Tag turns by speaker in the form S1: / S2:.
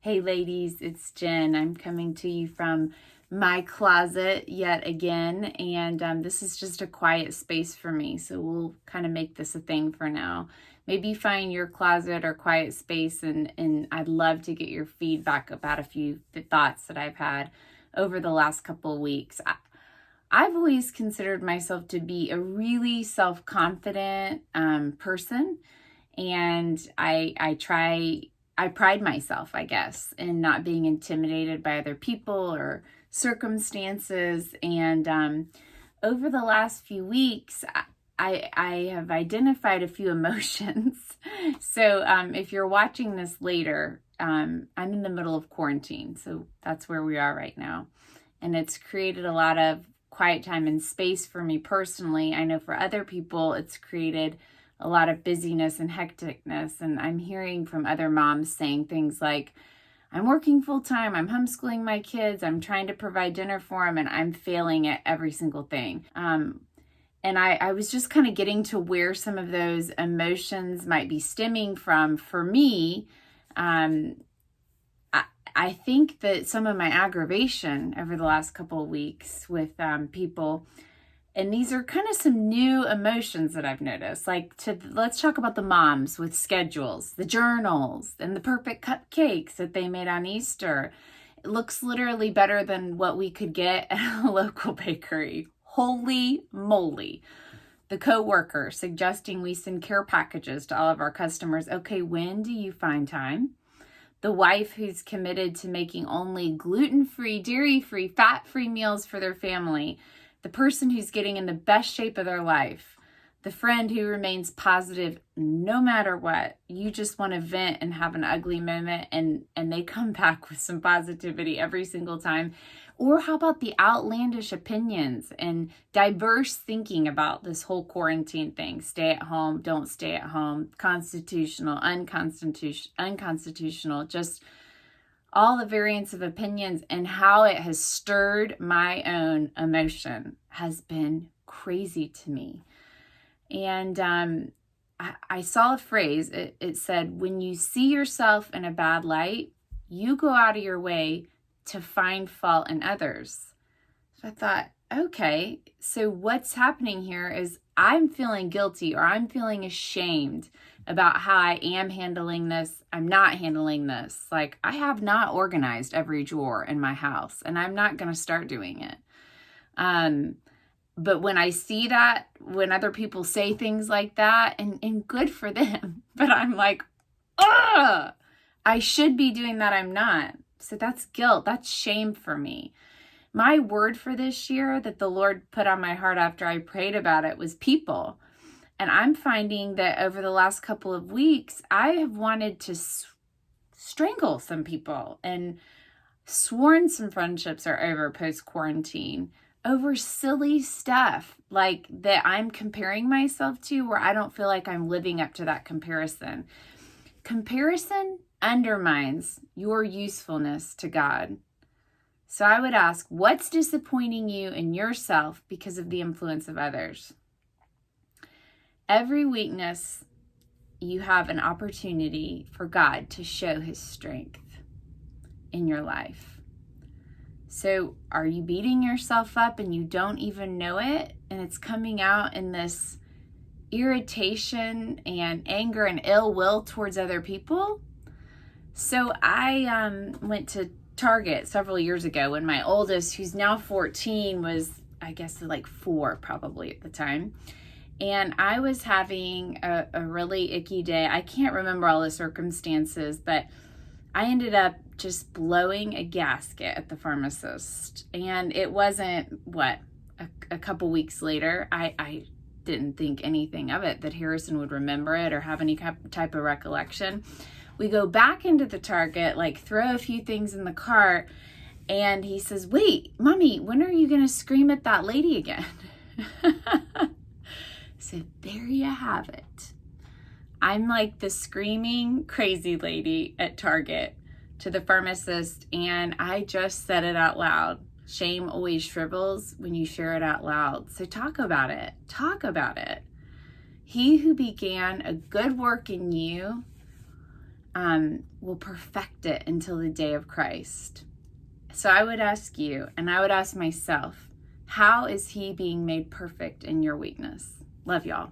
S1: Hey ladies, it's Jen. I'm coming to you from my closet yet again, and this is just a quiet space for me, so we'll kind of make this a thing for now. Maybe find your closet or quiet space, and I'd love to get your feedback about a few thoughts that I've had over the last couple of weeks. I've always considered myself to be a really self-confident person, and I pride myself, I guess, in not being intimidated by other people or circumstances. And over the last few weeks, I have identified a few emotions. So if you're watching this later, I'm in the middle of quarantine. So that's where we are right now. And it's created a lot of quiet time and space for me personally. I know for other people, it's created a lot of busyness and hecticness. And I'm hearing from other moms saying things like, I'm working full time, I'm homeschooling my kids, I'm trying to provide dinner for them, and I'm failing at every single thing. And I was just kind of getting to where some of those emotions might be stemming from. For me, I think that some of my aggravation over the last couple of weeks with people, and these are kind of some new emotions that I've noticed. Let's talk about the moms with schedules, the journals, and the perfect cupcakes that they made on Easter. It looks literally better than what we could get at a local bakery. Holy moly. The coworker suggesting we send care packages to all of our customers. Okay, when do you find time? The wife who's committed to making only gluten-free, dairy-free, fat-free meals for their family. The person who's getting in the best shape of their life. The friend who remains positive no matter what. You just want to vent and have an ugly moment, and they come back with some positivity every single time. Or how about the outlandish opinions and diverse thinking about this whole quarantine thing? Stay at home, don't stay at home, constitutional, unconstitutional, just all the variants of opinions, and how it has stirred my own emotion has been crazy to me. And I saw a phrase, it said, when you see yourself in a bad light, you go out of your way to find fault in others. So I thought, okay, so what's happening here is I'm feeling guilty, or I'm feeling ashamed about how I am handling this. I'm not handling this. Like, I have not organized every drawer in my house, and I'm not going to start doing it. But when I see that, when other people say things like that, and good for them, but I'm like, ugh, I should be doing that. I'm not. So that's guilt. That's shame for me. My word for this year that the Lord put on my heart after I prayed about it was people. And I'm finding that over the last couple of weeks, I have wanted to strangle some people, and sworn some friendships are over post-quarantine over silly stuff like that I'm comparing myself to, where I don't feel like I'm living up to that comparison. Comparison undermines your usefulness to God. So I would ask, what's disappointing you in yourself because of the influence of others? Every weakness, you have an opportunity for God to show his strength in your life. So are you beating yourself up and you don't even know it? And it's coming out in this irritation and anger and ill will towards other people? So I went to Target several years ago when my oldest, who's now 14, was, I guess, like 4 probably at the time. And I was having a really icky day. I can't remember all the circumstances, but I ended up just blowing a gasket at the pharmacist. And it wasn't, a couple weeks later, I didn't think anything of it, that Harrison would remember it or have any type of recollection. We go back into the Target, throw a few things in the cart, and he says, wait, Mommy, when are you going to scream at that lady again? So there you have it. I'm like the screaming crazy lady at Target to the pharmacist, and I just said it out loud. Shame always shrivels when you share it out loud. So talk about it. Talk about it. He who began a good work in you will perfect it until the day of Christ. So I would ask you, and I would ask myself, how is he being made perfect in your weakness? Love y'all.